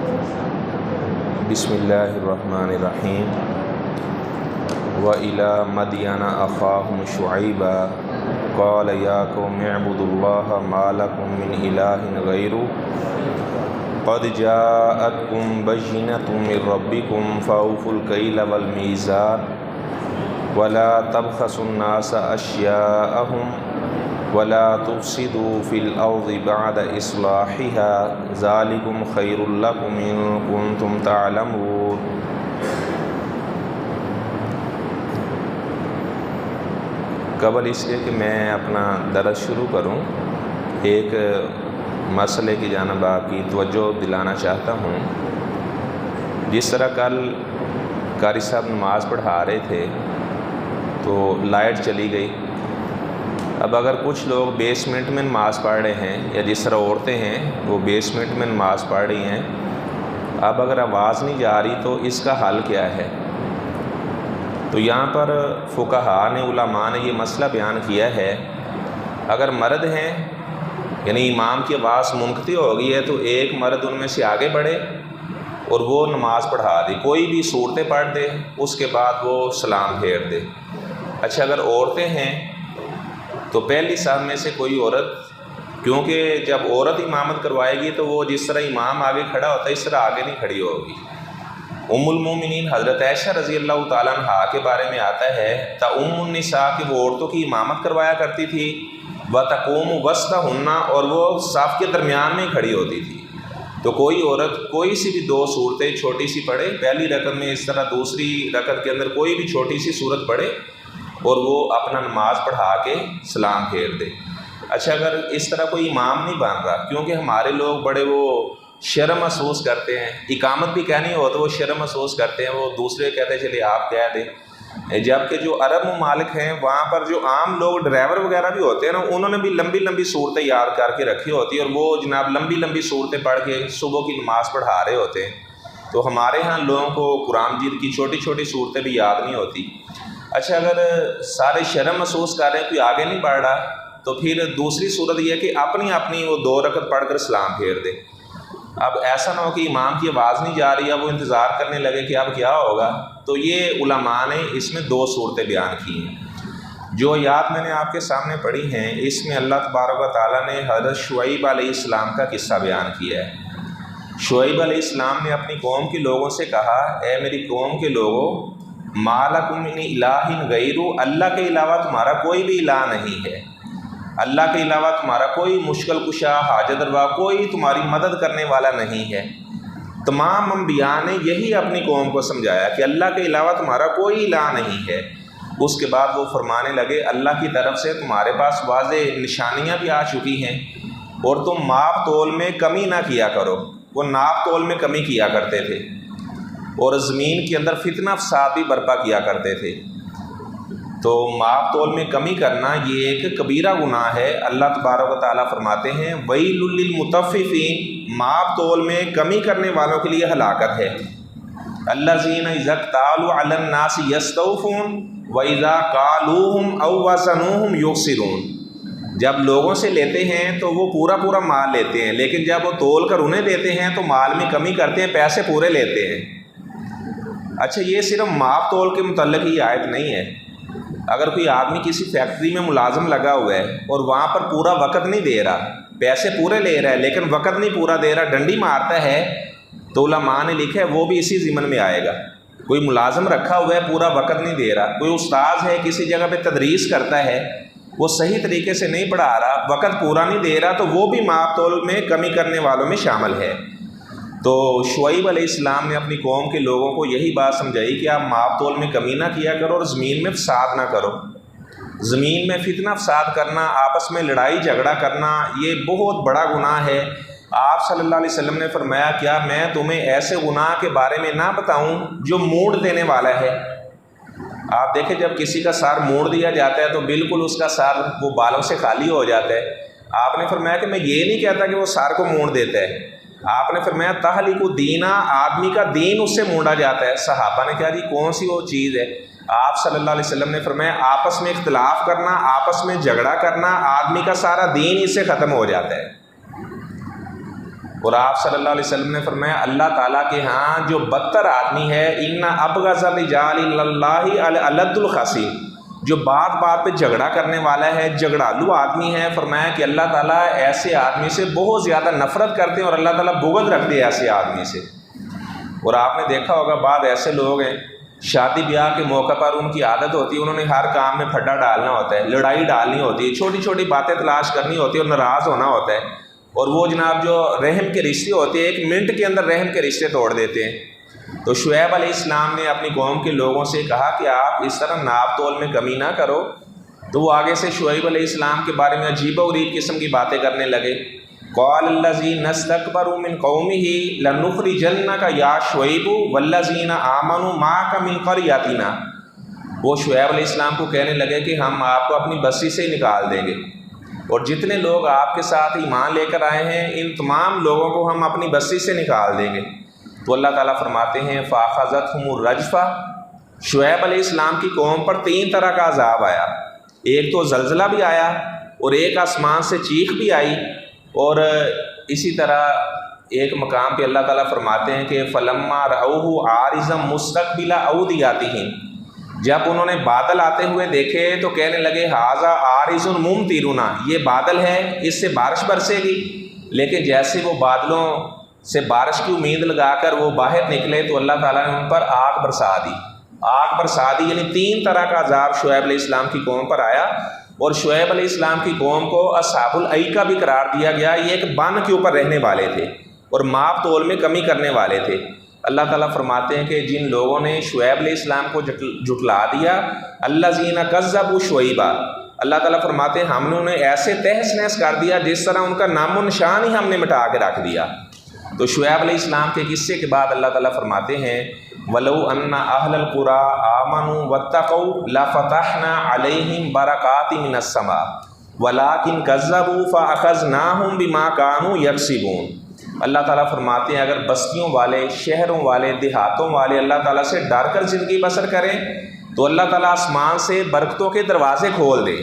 بسم اللہ الرحمن الرحیم وَإِلَى مَدْيَنَ أَخَاهُمْ شُعَيْبًا قَالَ يَا قَوْمِ اعْبُدُوا اللَّهَ مَا لَكُم مِّنْ إِلَٰهٍ غَيْرُهُ قَدْ جَاءَتْكُم بَيِّنَةٌ مِّن رَّبِّكُمْ فَأَوْفُوا الْكَيْلَ وَالْمِيزَانَ وَلَا تَبْخَسُوا النَّاسَ أَشْيَاءَهُمْ وَلَا تُفْسِدُوا فِي الْأَرْضِ بَعْدَ إِصْلَاحِهَا ذَلِكُمْ خَيْرٌ لَّكُمْ إِن كُنتُمْ تَعْلَمُونَ۔ قبل اس کے کہ میں اپنا درس شروع کروں، ایک مسئلے کی جانب آپ کی توجہ دلانا چاہتا ہوں۔ جس طرح کل قاری صاحب نماز پڑھا رہے تھے تو لائٹ چلی گئی۔ اب اگر کچھ لوگ بیسمنٹ میں نماز پڑھ رہے ہیں، یا جس طرح عورتیں ہیں وہ بیسمنٹ میں نماز پڑھ رہی ہیں، اب اگر آواز نہیں جا رہی تو اس کا حل کیا ہے؟ تو یہاں پر فقہاء نے، علماء نے یہ مسئلہ بیان کیا ہے، اگر مرد ہیں یعنی امام کی آواز منقطع ہو گئی ہے تو ایک مرد ان میں سے آگے بڑھے اور وہ نماز پڑھا دے، کوئی بھی صورتیں پڑھ دے، اس کے بعد وہ سلام پھیر دے۔ اچھا، اگر عورتیں ہیں تو پہلی صف میں سے کوئی عورت، کیونکہ جب عورت امامت کروائے گی تو وہ جس طرح امام آگے کھڑا ہوتا ہے اس طرح آگے نہیں کھڑی ہوگی۔ ام المومنین حضرت عائشہ رضی اللہ تعالیٰ عنہا کے بارے میں آتا ہے تا ام النساء کہ وہ عورتوں کی امامت کروایا کرتی تھی، وتقوم وسطہن، اور وہ صف کے درمیان میں کھڑی ہوتی تھی۔ تو کوئی عورت کوئی سی بھی دو صورتیں چھوٹی سی پڑھے پہلی رکعت میں، اس طرح دوسری رکعت کے اندر کوئی بھی چھوٹی سی صورت پڑھے اور وہ اپنا نماز پڑھا کے سلام پھیر دے۔ اچھا، اگر اس طرح کوئی امام نہیں بن رہا، کیونکہ ہمارے لوگ بڑے وہ شرم محسوس کرتے ہیں، اقامت بھی کہنی ہو تو وہ شرم محسوس کرتے ہیں، وہ دوسرے کہتے ہیں چلیے آپ کہہ دیں۔ جبکہ جو عرب ممالک ہیں وہاں پر جو عام لوگ ڈرائیور وغیرہ بھی ہوتے ہیں نا، انہوں نے بھی لمبی لمبی صورتیں یاد کر کے رکھی ہوتی ہیں اور وہ جناب لمبی لمبی صورتیں پڑھ کے صبح کی نماز پڑھا رہے ہوتے ہیں۔ تو ہمارے ہاں لوگوں کو قرآن مجید کی چھوٹی چھوٹی صورتیں بھی یاد نہیں ہوتی۔ اچھا، اگر سارے شرم محسوس کر رہے ہیں، کوئی آگے نہیں بڑھ رہا، تو پھر دوسری صورت یہ ہے کہ اپنی وہ دو رکعت پڑھ کر سلام پھیر دے۔ اب ایسا نہ ہو کہ امام کی آواز نہیں جا رہی ہے، وہ انتظار کرنے لگے کہ اب کیا ہوگا۔ تو یہ علماء نے اس میں دو صورتیں بیان کی ہیں۔ جو آیات میں نے آپ کے سامنے پڑھی ہیں، اس میں اللہ تبارک و تعالیٰ نے حضرت شعیب علیہ السلام کا قصہ بیان کیا ہے۔ شعیب علیہ السلام نے اپنی قوم کے لوگوں سے کہا، اے میری قوم کے لوگوں، ما لکم من الہ غیر، اللہ کے علاوہ تمہارا کوئی بھی الہ نہیں ہے، اللہ کے علاوہ تمہارا کوئی مشکل کشا، حاجت روا، کوئی تمہاری مدد کرنے والا نہیں ہے۔ تمام انبیاء نے یہی اپنی قوم کو سمجھایا کہ اللہ کے علاوہ تمہارا کوئی الہ نہیں ہے۔ اس کے بعد وہ فرمانے لگے، اللہ کی طرف سے تمہارے پاس واضح نشانیاں بھی آ چکی ہیں اور تم ماپ تول میں کمی نہ کیا کرو۔ وہ ناپ تول میں کمی کیا کرتے تھے اور زمین کے اندر فتنہ فساد بھی برپا کیا کرتے تھے۔ تو ماپ تول میں کمی کرنا یہ ایک کبیرہ گناہ ہے۔ اللہ تبارک و تعالیٰ فرماتے ہیں، ویل للمطففین، ماپ تول میں کمی کرنے والوں کے لیے ہلاکت ہے۔ الذین اذا اکتالوا علی الناس یستوفون واذا کالوہم او وزنوہم یخسرون۔ جب لوگوں سے لیتے ہیں تو وہ پورا مال لیتے ہیں، لیکن جب وہ تول کر انہیں دیتے ہیں تو مال میں کمی کرتے ہیں، پیسے پورے لیتے ہیں۔ اچھا، یہ صرف ماپ تول کے متعلق ہی آیت نہیں ہے۔ اگر کوئی آدمی کسی فیکٹری میں ملازم لگا ہوا ہے اور وہاں پر پورا وقت نہیں دے رہا، پیسے پورے لے رہا ہے لیکن وقت نہیں پورا دے رہا، ڈنڈی مارتا ہے، تو علماء نے لکھا ہے وہ بھی اسی ضمن میں آئے گا۔ کوئی ملازم رکھا ہوا ہے، پورا وقت نہیں دے رہا، کوئی استاذ ہے کسی جگہ پہ تدریس کرتا ہے، وہ صحیح طریقے سے نہیں پڑھا رہا، وقت پورا نہیں دے رہا، تو وہ بھی ماپ تول میں کمی کرنے والوں میں شامل ہے۔ تو شعیب علیہ السلام نے اپنی قوم کے لوگوں کو یہی بات سمجھائی کہ آپ ماپ تول میں کمی نہ کیا کرو اور زمین میں فساد نہ کرو۔ زمین میں فتنہ فساد کرنا، آپس میں لڑائی جھگڑا کرنا، یہ بہت بڑا گناہ ہے۔ آپ صلی اللہ علیہ وسلم نے فرمایا، کیا میں تمہیں ایسے گناہ کے بارے میں نہ بتاؤں جو موڑ دینے والا ہے؟ آپ دیکھیں، جب کسی کا سر موڑ دیا جاتا ہے تو بالکل اس کا سر وہ بالوں سے خالی ہو جاتا ہے۔ آپ نے فرمایا کہ میں یہ نہیں کہتا کہ وہ سر کو موڑ دیتا ہے، آپ نے فرمایا تہلک الدین، آدمی کا دین اس سے مونڈا جاتا ہے۔ صحابہ نے کہا جی کون سی وہ چیز ہے؟ آپ صلی اللہ علیہ وسلم نے فرمایا آپس میں اختلاف کرنا، آپس میں جھگڑا کرنا، آدمی کا سارا دین اس سے ختم ہو جاتا ہے۔ اور آپ صلی اللہ علیہ وسلم نے فرمایا اللہ تعالیٰ کے ہاں جو بدتر آدمی ہے ان ابغض الرجال الی اللہ الالد الخصیم، جو بات بات پہ جھگڑا کرنے والا ہے، جھگڑالو آدمی ہے، فرمایا کہ اللہ تعالیٰ ایسے آدمی سے بہت زیادہ نفرت کرتے ہیں اور اللہ تعالیٰ بغض رکھتے ہیں ایسے آدمی سے۔ اور آپ نے دیکھا ہوگا بعض ایسے لوگ ہیں شادی بیاہ کے موقع پر ان کی عادت ہوتی ہے، انہوں نے ہر کام میں پھڈا ڈالنا ہوتا ہے، لڑائی ڈالنی ہوتی ہے، چھوٹی چھوٹی باتیں تلاش کرنی ہوتی ہے اور ناراض ہونا ہوتا ہے، اور وہ جناب جو رحم کے رشتے ہوتے ہیں ایک منٹ کے اندر رحم کے رشتے توڑ دیتے ہیں۔ تو شعیب علیہ السلام نے اپنی قوم کے لوگوں سے کہا کہ آپ اس طرح ناپ تول میں کمی نہ کرو، تو وہ آگے سے شعیب علیہ السلام کے بارے میں عجیب و غریب قسم کی باتیں کرنے لگے۔ قال الذین استکبروا من قومہ لنخرجنک یا شعیب والذین آمنوا معک من قریتنا، وہ شعیب علیہ السلام کو کہنے لگے کہ ہم آپ کو اپنی بستی سے نکال دیں گے، اور جتنے لوگ آپ کے ساتھ ایمان لے کر آئے ہیں ان تمام لوگوں کو ہم اپنی بستی سے نکال دیں گے۔ تو اللہ تعالیٰ فرماتے ہیں فَأَخَذَتْهُمُ الرَّجْفَةُ، شعیب علیہ السلام کی قوم پر 3 طرح کا عذاب آیا، ایک تو زلزلہ بھی آیا اور ایک آسمان سے چیخ بھی آئی، اور اسی طرح ایک مقام پہ اللہ تعالیٰ فرماتے ہیں کہ فَلَمَّا رَأَوْهُ عَارِضًا مُسْتَقْبِلَ أَوْدِيَتِهِمْ، جب انہوں نے بادل آتے ہوئے دیکھے تو کہنے لگے هَٰذَا عَارِضٌ مُمْطِرُنَا، یہ بادل ہے اس سے بارش برسے گی، لیکن جیسے وہ بادلوں سے بارش کی امید لگا کر وہ باہر نکلے تو اللہ تعالیٰ نے ان پر آگ برسا دی، آگ برسا دی، یعنی 3 طرح کا عذاب شعیب علیہ السلام کی قوم پر آیا۔ اور شعیب علیہ السلام کی قوم کو اصحاب الایکہ بھی قرار دیا گیا، یہ ایک بن کے اوپر رہنے والے تھے اور ماپ تول میں کمی کرنے والے تھے۔ اللہ تعالیٰ فرماتے ہیں کہ جن لوگوں نے شعیب علیہ السلام کو جھٹلا دیا، الذین کذبوا شعیبا، اللہ تعالیٰ فرماتے ہیں ہم نے انہیں ایسے تہس نہس کر دیا جس طرح ان کا نام و نشان ہی ہم نے مٹا کے رکھ دیا۔ تو شعیب علیہ السلام کے قصے کے بعد اللہ تعالیٰ فرماتے ہیں وَلَوْ أَنَّ أَهْلَ الْقُرَىٰ آمَنُوا وَاتَّقَوْا لَفَتَحْنَا عَلَيْهِمْ بَرَكَاتٍ مِّنَ السَّمَاءِ وَلَٰكِن كَذَّبُوا فَأَخَذْنَاهُمْ بِمَا كَانُوا يَكْسِبُونَ۔ اللہ تعالیٰ فرماتے ہیں اگر بستیوں والے، شہروں والے، دیہاتوں والے اللہ تعالیٰ سے ڈر کر زندگی بسر کریں تو اللہ تعالیٰ آسمان سے برکتوں کے دروازے کھول دے،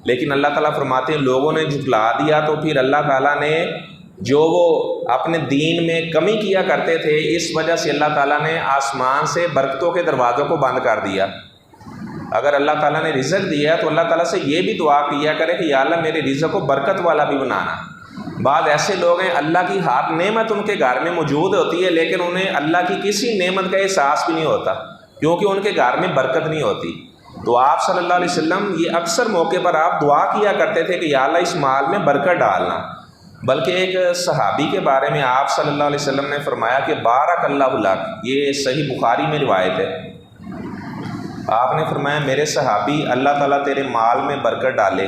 لیکن اللہ تعالیٰ فرماتے ہیں لوگوں نے جھٹلا دیا تو پھر اللہ تعالیٰ نے جو وہ اپنے دین میں کمی کیا کرتے تھے اس وجہ سے اللہ تعالیٰ نے آسمان سے برکتوں کے دروازوں کو بند کر دیا۔ اگر اللہ تعالیٰ نے رزق دیا تو اللہ تعالیٰ سے یہ بھی دعا کیا کرے کہ یا اللہ میرے رزق کو برکت والا بھی بنانا۔ بعض ایسے لوگ ہیں اللہ کی ہر نعمت ان کے گھر میں موجود ہوتی ہے لیکن انہیں اللہ کی کسی نعمت کا احساس بھی نہیں ہوتا کیونکہ ان کے گھر میں برکت نہیں ہوتی۔ تو آپ صلی اللہ علیہ وسلم یہ اکثر موقع پر آپ دعا کیا کرتے تھے کہ یا اللہ اس مال میں برکت ڈالنا۔ بلکہ ایک صحابی کے بارے میں آپ صلی اللہ علیہ وسلم نے فرمایا کہ بارک اللہ لک، یہ صحیح بخاری میں روایت ہے، آپ نے فرمایا میرے صحابی اللہ تعالیٰ تیرے مال میں برکت ڈالے۔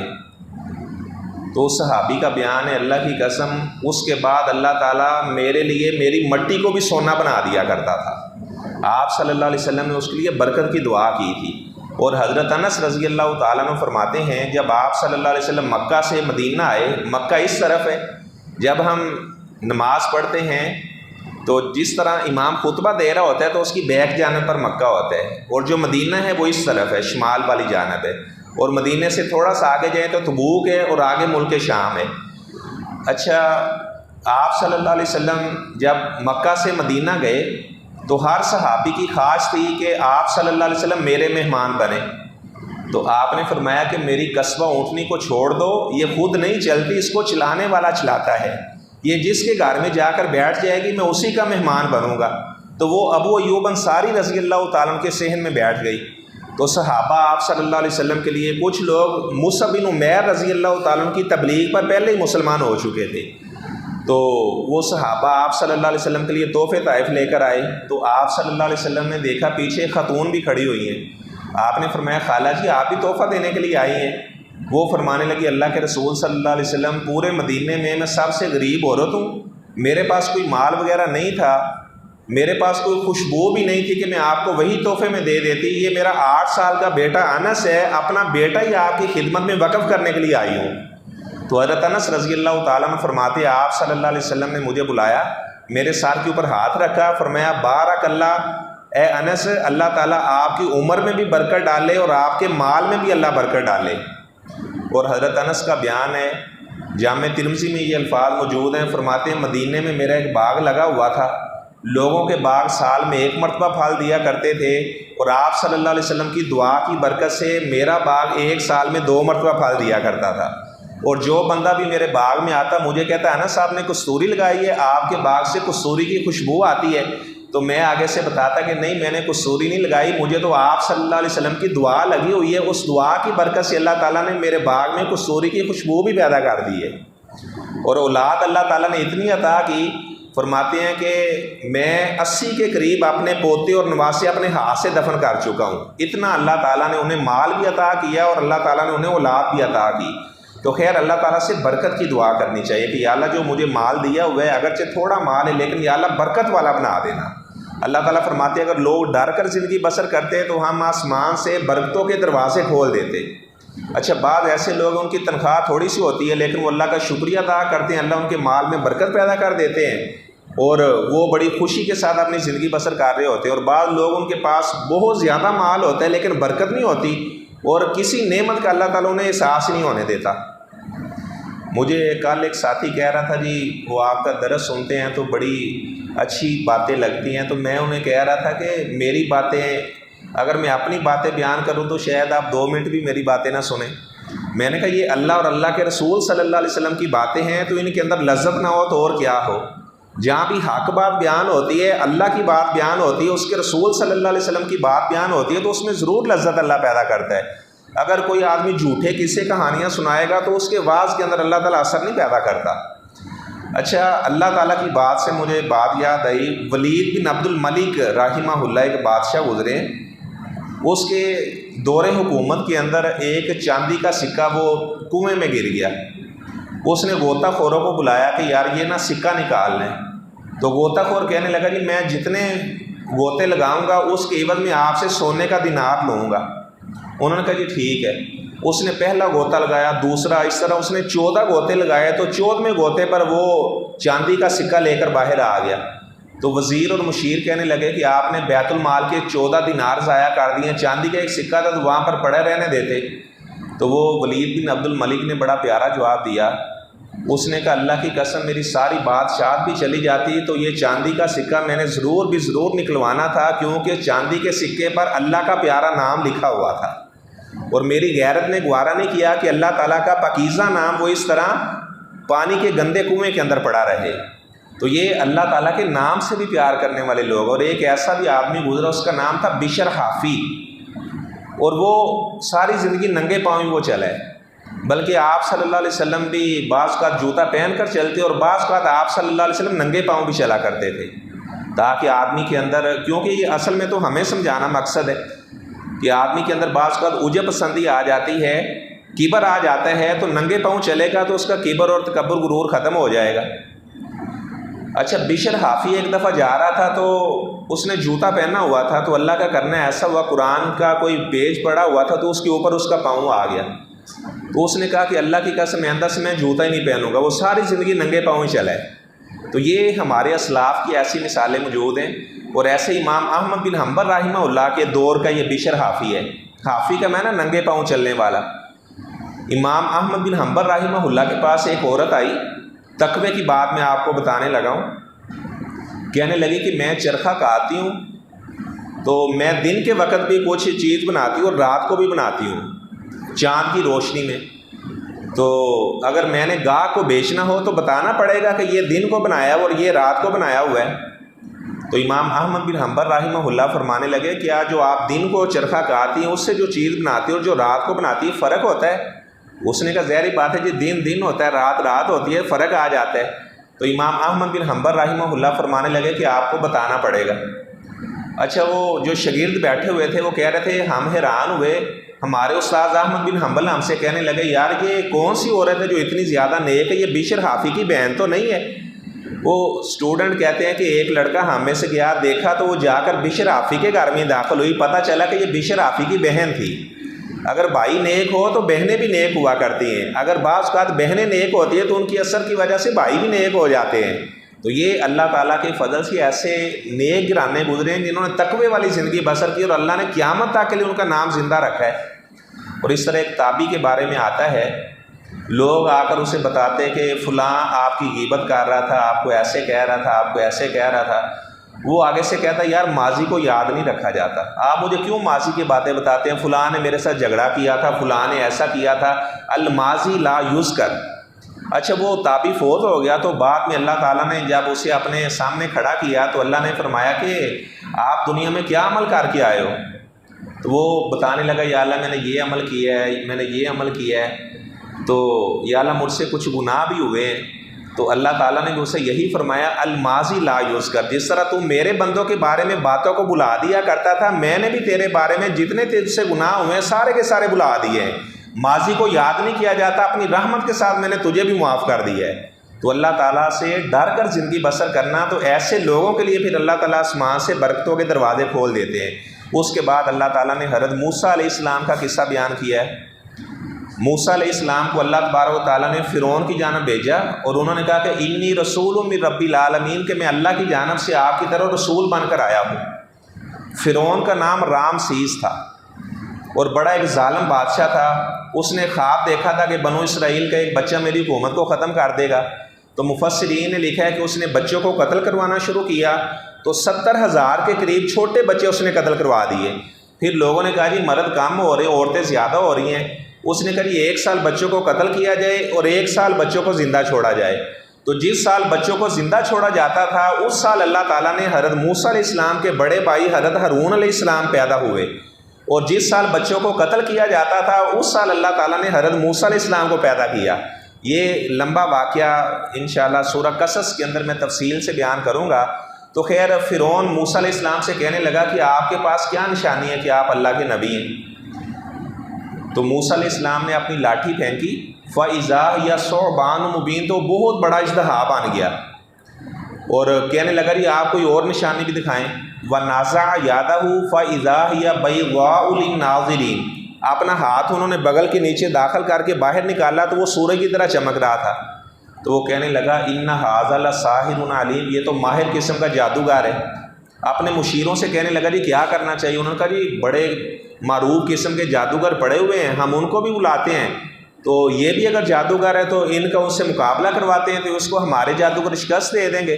تو اس صحابی کا بیان ہے اللہ کی قسم اس کے بعد اللہ تعالیٰ میرے لیے میری مٹی کو بھی سونا بنا دیا کرتا تھا۔ آپ صلی اللہ علیہ وسلم نے اس کے لیے برکت کی دعا کی تھی۔ اور حضرت انس رضی اللہ تعالیٰ عنہ فرماتے ہیں جب آپ صلی اللہ علیہ وسلم مکہ سے مدینہ آئے، مکہ اس طرف ہے، جب ہم نماز پڑھتے ہیں تو جس طرح امام خطبہ دے رہا ہوتا ہے تو اس کی بیک جانب پر مکہ ہوتا ہے، اور جو مدینہ ہے وہ اس طرف ہے، شمال والی جانب ہے، اور مدینہ سے تھوڑا سا آگے جائیں تو تبوک ہے اور آگے ملک شام ہے۔ اچھا، آپ صلی اللہ علیہ وسلم جب مکہ سے مدینہ گئے تو ہر صحابی کی خواہش تھی کہ آپ صلی اللہ علیہ وسلم میرے مہمان بنے، تو آپ نے فرمایا کہ میری قصبہ اونٹنی کو چھوڑ دو، یہ خود نہیں چلتی، اس کو چلانے والا چلاتا ہے، یہ جس کے گھر میں جا کر بیٹھ جائے گی میں اسی کا مہمان بنوں گا۔ تو وہ ابو ایوب انصاری رضی اللہ تعالیٰ عنہ کے صحن میں بیٹھ گئی۔ تو صحابہ آپ صلی اللہ علیہ وسلم کے لیے کچھ لوگ مصعب بن عمیر رضی اللہ تعالیٰ عنہ کی تبلیغ پر پہلے ہی مسلمان ہو چکے تھے، تو وہ صحابہ آپ صلی اللہ علیہ وسلم کے لیے تحفے طائف لے کر آئے۔ تو آپ صلی اللہ علیہ وسلم نے دیکھا پیچھے خاتون بھی کھڑی ہوئی ہیں، آپ نے فرمایا خالہ جی آپ بھی تحفہ دینے کے لیے آئی ہیں؟ وہ فرمانے لگی اللہ کے رسول صلی اللہ علیہ وسلم پورے مدینے میں سب سے غریب عورت ہوں، میرے پاس کوئی مال وغیرہ نہیں تھا، میرے پاس کوئی خوشبو بھی نہیں تھی کہ میں آپ کو وہی تحفے میں دے دیتی، یہ میرا 8 سال کا بیٹا انس ہے، اپنا بیٹا ہی آپ کی خدمت میں وقف کرنے کے لیے آئی ہوں۔ تو حضرت انس رضی اللہ تعالیٰ عنہ فرماتے آپ صلی اللہ علیہ وسلم نے مجھے بلایا، میرے سر کے اوپر ہاتھ رکھا، فرمایا بارک اللہ، اے انس اللہ تعالیٰ آپ کی عمر میں بھی برکت ڈالے اور آپ کے مال میں بھی اللہ برکت ڈالے۔ اور حضرت انس کا بیان ہے جامع ترمذی میں یہ الفاظ موجود ہیں، فرماتے ہیں مدینے میں میرا ایک باغ لگا ہوا تھا، لوگوں کے باغ سال میں 1 مرتبہ پھل دیا کرتے تھے، اور آپ صلی اللہ علیہ وسلم کی دعا کی برکت سے میرا باغ 1 سال میں 2 مرتبہ پھل دیا کرتا تھا۔ اور جو بندہ بھی میرے باغ میں آتا مجھے کہتا ہے نا صاحب نے کستوری لگائی ہے، آپ کے باغ سے کستوری کی خوشبو آتی ہے، تو میں آگے سے بتاتا کہ نہیں میں نے کستوری نہیں لگائی، مجھے تو آپ صلی اللہ علیہ وسلم کی دعا لگی ہوئی ہے، اس دعا کی برکت سے اللہ تعالیٰ نے میرے باغ میں کستوری کی خوشبو بھی پیدا کر دی ہے۔ اور اولاد اللہ تعالیٰ نے اتنی عطا کی، فرماتے ہیں کہ میں 80 کے قریب اپنے پوتے اور نواسے اپنے ہاتھ سے دفن کر چکا ہوں، اتنا اللہ تعالیٰ نے انہیں مال بھی عطا کیا اور اللہ تعالیٰ نے انہیں اولاد بھی عطا کی۔ تو خیر اللہ تعالیٰ سے برکت کی دعا کرنی چاہیے کہ یا اللہ جو مجھے مال دیا ہوا ہے اگرچہ تھوڑا مال ہے لیکن یا اللہ برکت والا بنا دینا۔ اللہ تعالیٰ فرماتے ہیں اگر لوگ ڈر کر زندگی بسر کرتے ہیں تو ہم آسمان سے برکتوں کے دروازے کھول دیتے۔ اچھا بعض ایسے لوگ ان کی تنخواہ تھوڑی سی ہوتی ہے لیکن وہ اللہ کا شکریہ ادا کرتے ہیں، اللہ ان کے مال میں برکت پیدا کر دیتے ہیں اور وہ بڑی خوشی کے ساتھ اپنی زندگی بسر کر رہے ہوتے ہیں۔ اور بعض لوگ ان کے پاس بہت زیادہ مال ہوتا ہے لیکن برکت نہیں ہوتی اور کسی نعمت کا اللہ تعالیٰ انہیں احساس نہیں ہونے دیتا۔ مجھے کل ایک ساتھی کہہ رہا تھا جی وہ آپ کا درس سنتے ہیں تو بڑی اچھی باتیں لگتی ہیں، تو میں انہیں کہہ رہا تھا کہ میری باتیں اگر میں اپنی باتیں بیان کروں تو شاید آپ 2 منٹ بھی میری باتیں نہ سنیں۔ میں نے کہا یہ اللہ اور اللہ کے رسول صلی اللہ علیہ وسلم کی باتیں ہیں تو ان کے اندر لذت نہ ہو تو اور کیا ہو۔ جہاں بھی حق بات بیان ہوتی ہے، اللہ کی بات بیان ہوتی ہے، اس کے رسول صلی اللہ علیہ وسلم کی بات بیان ہوتی ہے تو اس میں ضرور لذت اللہ پیدا کرتا ہے۔ اگر کوئی آدمی جھوٹے قصے کہانیاں سنائے گا تو اس کے واعظ کے اندر اللہ تعالیٰ اثر نہیں پیدا کرتا۔ اچھا اللہ تعالیٰ کی بات سے مجھے بات یاد آئی، ولید بن عبد الملک رحمہ اللہ ایک بادشاہ گزرے، اس کے دور حکومت کے اندر ایک چاندی کا سکہ وہ کنویں میں گر گیا۔ اس نے غوطہ خوروں کو بلایا کہ یار یہ نا سکہ نکال لیں، تو غوطہ خور کہنے لگا جی میں جتنے غوطے لگاؤں گا اس کے عوض میں آپ سے سونے کا دینار لوں گا۔ انہوں نے کہا جی ٹھیک ہے۔ اس نے پہلا غوطہ لگایا، دوسرا، اس طرح اس نے 14 غوطے لگائے، تو 14ویں غوطے پر وہ چاندی کا سکہ لے کر باہر آ گیا۔ تو وزیر اور مشیر کہنے لگے کہ آپ نے بیت المال کے 14 دینار ضائع کر دیے، چاندی کا ایک سکہ تھا تو وہاں پر پڑے رہنے دیتے۔ تو وہ ولید بن عبد الملک نے بڑا پیارا جواب دیا، اس نے کہا اللہ کی قسم میری ساری بادشاہت بھی چلی جاتی تو یہ چاندی کا سکہ میں نے ضرور نکلوانا تھا، کیونکہ چاندی کے سکے پر اللہ کا پیارا نام لکھا ہوا تھا اور میری غیرت نے گوارا نہیں کیا کہ اللہ تعالیٰ کا پاکیزہ نام وہ اس طرح پانی کے گندے کنویں کے اندر پڑا رہے۔ تو یہ اللہ تعالیٰ کے نام سے بھی پیار کرنے والے لوگ۔ اور ایک ایسا بھی آدمی گزرا، اس کا نام تھا بشر حافی، اور وہ ساری زندگی ننگے پاؤں وہ چلا ہے، بلکہ آپ صلی اللہ علیہ وسلم بھی بعض کا جوتا پہن کر چلتے اور بعض کا آپ صلی اللہ علیہ وسلم ننگے پاؤں بھی چلا کرتے تھے، تاکہ آدمی کے اندر، کیونکہ یہ اصل میں تو ہمیں سمجھانا مقصد ہے کہ آدمی کے اندر بعض کا عجب پسندی آ جاتی ہے، کبر آ جاتا ہے، تو ننگے پاؤں چلے گا تو اس کا کبر اور تکبر غرور ختم ہو جائے گا۔ اچھا بشر حافی ایک دفعہ جا رہا تھا تو اس نے جوتا پہنا ہوا تھا، تو اللہ کا کرنا ایسا ہوا قرآن کا کوئی پیج پڑا ہوا تھا تو اس کے اوپر اس کا پاؤں آ گیا۔ تو اس نے کہا کہ اللہ کی قسم آئندہ سے میں جوتا ہی نہیں پہنوں گا، وہ ساری زندگی ننگے پاؤں ہی چلا ہے۔ تو یہ ہمارے اسلاف کی ایسی مثالیں موجود ہیں۔ اور ایسے امام احمد بن حنبل رحمہ اللہ کے دور کا یہ بشر حافی ہے، حافی کا معنی ننگے پاؤں چلنے والا۔ امام احمد بن حنبل رحمہ اللہ کے پاس ایک عورت آئی، تقوی کی بات میں آپ کو بتانے لگا ہوں، کہنے لگی کہ میں چرخہ کاٹتی ہوں تو میں دن کے وقت بھی کچھ چیز بناتی ہوں اور رات کو بھی بناتی ہوں چاند کی روشنی میں، تو اگر میں نے گاہ کو بیچنا ہو تو بتانا پڑے گا کہ یہ دن کو بنایا اور یہ رات کو بنایا ہوا ہے۔ تو امام احمد بن حنبل رحمہ اللہ فرمانے لگے کیا جو آپ دن کو چرخہ کاٹتی ہیں اس سے جو چیز بناتی ہے اور جو رات کو بناتی ہے فرق ہوتا ہے؟ اس نے کہا ظاہری بات ہے جی، دن ہوتا ہے، رات ہوتی ہے، فرق آ جاتا ہے۔ تو امام احمد بن حنبل رحمہ اللہ فرمانے لگے کہ آپ کو بتانا پڑے گا۔ اچھا وہ جو شاگرد بیٹھے ہوئے تھے وہ کہہ رہے تھے، ہم حیران ہوئے، ہمارے استاد احمد بن حنبل ہم سے کہنے لگے یار یہ کون سی عورت ہے جو اتنی زیادہ نیک ہے، یہ بشر حافی کی بہن تو نہیں ہے؟ وہ اسٹوڈنٹ کہتے ہیں کہ ایک لڑکا ہم میں سے گیا، دیکھا تو وہ جا کر بشر حافی کے گھر میں داخل ہوئی، پتہ چلا کہ یہ بشر حافی کی بہن تھی۔ اگر بھائی نیک ہو تو بہنیں بھی نیک ہوا کرتی ہیں، اگر بعض اوقات بہنیں نیک ہوتی ہیں تو ان کی اثر کی وجہ سے بھائی بھی نیک ہو جاتے ہیں۔ تو یہ اللہ تعالیٰ کے فضل سے ایسے نیک گرانے گزرے ہیں جنہوں نے تقوی والی زندگی بسر کی اور اللہ نے قیامت تک کے لیے ان کا نام زندہ رکھا ہے۔ اور اس طرح ایک تابعی کے بارے میں آتا ہے لوگ آ کر اسے بتاتے کہ فلاں آپ کی غیبت کر رہا تھا، آپ کو ایسے کہہ رہا تھا، آپ کو ایسے کہہ رہا تھا، وہ آگے سے کہتا یار ماضی کو یاد نہیں رکھا جاتا، آپ مجھے کیوں ماضی کی باتیں بتاتے ہیں، فلاں نے میرے ساتھ جھگڑا کیا تھا، فلاں نے ایسا کیا تھا، الماضی لا یذکر۔ اچھا وہ تابی فوت ہو گیا تو بعد میں اللہ تعالیٰ نے جب اسے اپنے سامنے کھڑا کیا تو اللہ نے فرمایا کہ آپ دنیا میں کیا عمل کر کے آئے ہو؟ تو وہ بتانے لگا یا اللہ میں نے یہ عمل کیا ہے، میں نے یہ عمل کیا ہے، تو یا اللہ مجھ سے کچھ گناہ بھی ہوئے ہیں۔ تو اللہ تعالیٰ نے اسے یہی فرمایا الماضی لا یذکر، جس طرح تو میرے بندوں کے بارے میں باتوں کو بلا دیا کرتا تھا، میں نے بھی تیرے بارے میں جتنے تجھ سے گناہ ہوئے ہیں سارے کے سارے بلا دیے ہیں، ماضی کو یاد نہیں کیا جاتا، اپنی رحمت کے ساتھ میں نے تجھے بھی معاف کر دیا ہے۔ تو اللہ تعالیٰ سے ڈر کر زندگی بسر کرنا، تو ایسے لوگوں کے لیے پھر اللہ تعالیٰ آسمان سے برکتوں کے دروازے کھول دیتے ہیں۔ اس کے بعد اللہ تعالیٰ نے حضرت موسیٰ علیہ السلام کا قصہ بیان کیا ہے۔ موسیٰ علیہ السلام کو اللہ تبارک و تعالیٰ نے فرعون کی جانب بھیجا اور انہوں نے کہا کہ انی رسول من رب العالمین، کہ میں اللہ کی جانب سے آپ کی طرف رسول بن کر آیا ہوں۔ فرعون کا نام رامسیس تھا اور بڑا ایک ظالم بادشاہ تھا۔ اس نے خواب دیکھا تھا کہ بنو اسرائیل کا ایک بچہ میری حکومت کو ختم کر دے گا، تو مفسرین نے لکھا ہے کہ اس نے بچوں کو قتل کروانا شروع کیا، تو 70,000 کے قریب چھوٹے بچے اس نے قتل کروا دیے۔ پھر لوگوں نے کہا جی مرد کم ہو رہے، عورتیں زیادہ ہو رہی ہیں۔ اس نے کہا جی 1 سال بچوں کو قتل کیا جائے اور 1 سال بچوں کو زندہ چھوڑا جائے۔ تو جس سال بچوں کو زندہ چھوڑا جاتا تھا اس سال اللہ تعالیٰ نے حضرت موسیٰ علیہ السلام کے بڑے بھائی حضرت ہارون علیہ السلام پیدا ہوئے، اور جس سال بچوں کو قتل کیا جاتا تھا اس سال اللہ تعالیٰ نے حضرت موسیٰ علیہ السلام کو پیدا کیا۔ یہ لمبا واقعہ انشاءاللہ سورہ قصص کے اندر میں تفصیل سے بیان کروں گا۔ تو خیر فرعون موسیٰ علیہ السلام سے کہنے لگا کہ آپ کے پاس کیا نشانی ہے کہ آپ اللہ کے نبی ہیں؟ تو موسیٰ علیہ السلام نے اپنی لاٹھی پھینکی، فَإِذَا هِيَ ثُعْبَانٌ مُبِينٌ، تو بہت بڑا اژدہا بن گیا، اور کہنے لگا جی آپ کوئی اور نشانی بھی دکھائیں۔ وَنَزَعَ يَدَهُ فَإِذَا هِيَ بَيْضَاءُ لِلنَّاظِرِينَ، اپنا ہاتھ انہوں نے بغل کے نیچے داخل کر کے باہر نکالا تو وہ سورج کی طرح چمک رہا تھا۔ تو وہ کہنے لگا اِنَّ هَذَا لَسَاحِرٌ عَلِيمٌ، یہ تو ماہر قسم کا جادوگر ہے۔ اپنے مشیروں سے کہنے لگا جی کیا کرنا چاہیے؟ انہوں نے کہا جی بڑے معروف قسم کے جادوگر پڑے ہوئے ہیں، ہم ان کو بھی بلاتے ہیں، تو یہ بھی اگر جادوگر ہے تو ان کا اس سے مقابلہ کرواتے ہیں تو اس کو ہمارے جادوگر شکست دے دیں گے۔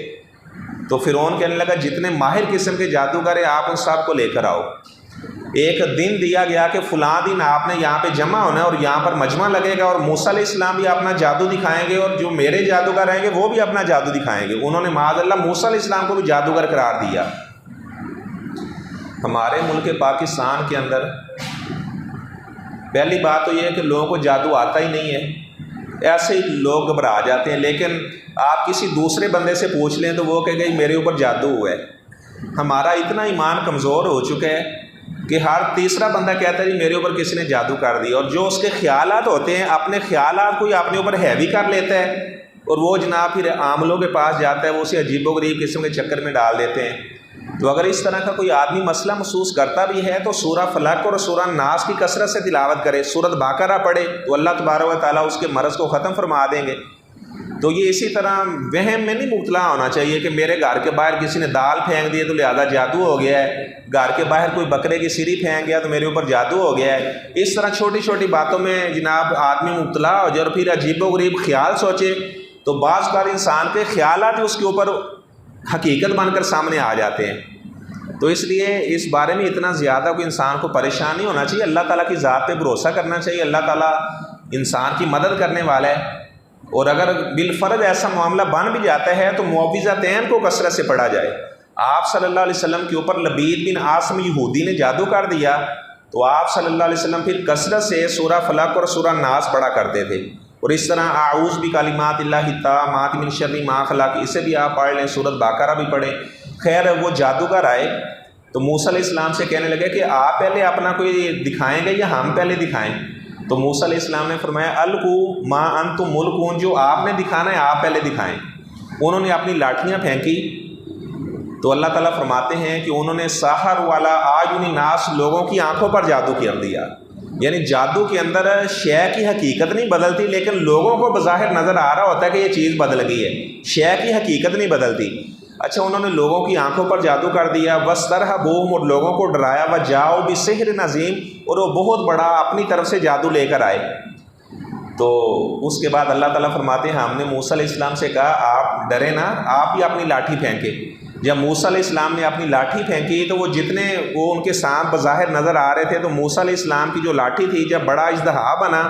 تو فرعون کہنے لگا جتنے ماہر قسم کے جادوگر ہیں آپ ان سب کو لے کر آؤ۔ ایک دن دیا گیا کہ فلاں دن آپ نے یہاں پہ جمع ہونا ہے اور یہاں پر مجمع لگے گا، اور موسیٰ علیہ السلام بھی اپنا جادو دکھائیں گے اور جو میرے جادوگر رہیں گے وہ بھی اپنا جادو دکھائیں گے۔ انہوں نے معاذ اللہ موسیٰ علیہ السلام کو بھی جادوگر قرار دیا۔ ہمارے ملک پاکستان کے اندر پہلی بات تو یہ ہے کہ لوگوں کو جادو آتا ہی نہیں ہے، ایسے ہی لوگ گھبرا جاتے ہیں، لیکن آپ کسی دوسرے بندے سے پوچھ لیں تو وہ کہے گا میرے اوپر جادو ہوا ہے۔ ہمارا اتنا ایمان کمزور ہو چکا ہے کہ ہر تیسرا بندہ کہتا ہے جی میرے اوپر کسی نے جادو کر دیا، اور جو اس کے خیالات ہوتے ہیں اپنے خیالات کو ہی اپنے اوپر ہیوی کر لیتا ہے، اور وہ جناب پھر عاملوں کے پاس جاتا ہے، وہ اسے عجیب و غریب قسم کے چکر میں ڈال دیتے ہیں۔ تو اگر اس طرح کا کوئی آدمی مسئلہ محسوس کرتا بھی ہے تو سورہ فلق اور سورہ ناس کی کثرت سے تلاوت کرے، سورۃ بقرہ پڑھے تو اللہ تبارک و تعالیٰ اس کے مرض کو ختم فرما دیں گے۔ تو یہ اسی طرح وہم میں نہیں مبتلا ہونا چاہیے کہ میرے گھر کے باہر کسی نے دال پھینک دی تو لہذا جادو ہو گیا ہے، گھر کے باہر کوئی بکرے کی سری پھینک گیا تو میرے اوپر جادو ہو گیا ہے۔ اس طرح چھوٹی چھوٹی باتوں میں جناب آدمی مبتلا ہو جائے اور پھر عجیب و غریب خیال سوچے تو بعض بار انسان کے خیالات اس کے اوپر حقیقت بن کر سامنے آ جاتے ہیں۔ تو اس لیے اس بارے میں اتنا زیادہ کوئی انسان کو پریشان نہیں ہونا چاہیے، اللہ تعالیٰ کی ذات پہ بھروسہ کرنا چاہیے۔ اللہ تعالیٰ انسان کی مدد کرنے والا ہے، اور اگر بالفرض ایسا معاملہ بن بھی جاتا ہے تو معوذتین کو کثرت سے پڑھا جائے۔ آپ صلی اللہ علیہ وسلم کے اوپر لبید بن عاصم یہودی نے جادو کر دیا تو آپ صلی اللہ علیہ وسلم پھر کثرت سے سورہ فلق اور سورہ ناس پڑھا کرتے تھے، اور اس طرح اعوذ بکلمات اللہ التامات من شر ما خلق، اسے بھی آپ پڑھ لیں، سورۃ بقرہ بھی پڑھیں۔ خیر وہ جادوگر آئے تو موسیٰ علیہ السلام سے کہنے لگے کہ آپ پہلے اپنا کوئی دکھائیں گے یا ہم پہلے دکھائیں؟ تو موسیٰ علیہ السلام نے فرمایا القوا ما انتم ملقون، جو آپ نے دکھانا ہے آپ پہلے دکھائیں۔ انہوں نے اپنی لاٹھیاں پھینکی تو اللہ تعالیٰ فرماتے ہیں کہ انہوں نے سحر والا اعین الناس، لوگوں کی آنکھوں پر جادو کر دیا۔ یعنی جادو کے اندر شے کی حقیقت نہیں بدلتی، لیکن لوگوں کو بظاہر نظر آ رہا ہوتا ہے کہ یہ چیز بدل گئی ہے، شے کی حقیقت نہیں بدلتی۔ اچھا انہوں نے لوگوں کی آنکھوں پر جادو کر دیا، وَاسْتَرْهَبُوهُمْ، اور لوگوں کو ڈرایا، وَجَاءُوا بِسِحْرٍ عَظِيمٍ، اور وہ بہت بڑا اپنی طرف سے جادو لے کر آئے۔ تو اس کے بعد اللہ تعالیٰ فرماتے ہیں ہم نے موسیٰ علیہ السلام سے کہا آپ ڈرے نا، آپ بھی اپنی لاٹھی پھینکے۔ جب موسیٰ علیہ السلام نے اپنی لاٹھی پھینکی تو وہ جتنے وہ ان کے سانپ بظاہر نظر آ رہے تھے، تو موسیٰ علیہ السلام کی جو لاٹھی تھی جب بڑا اژدہا بنا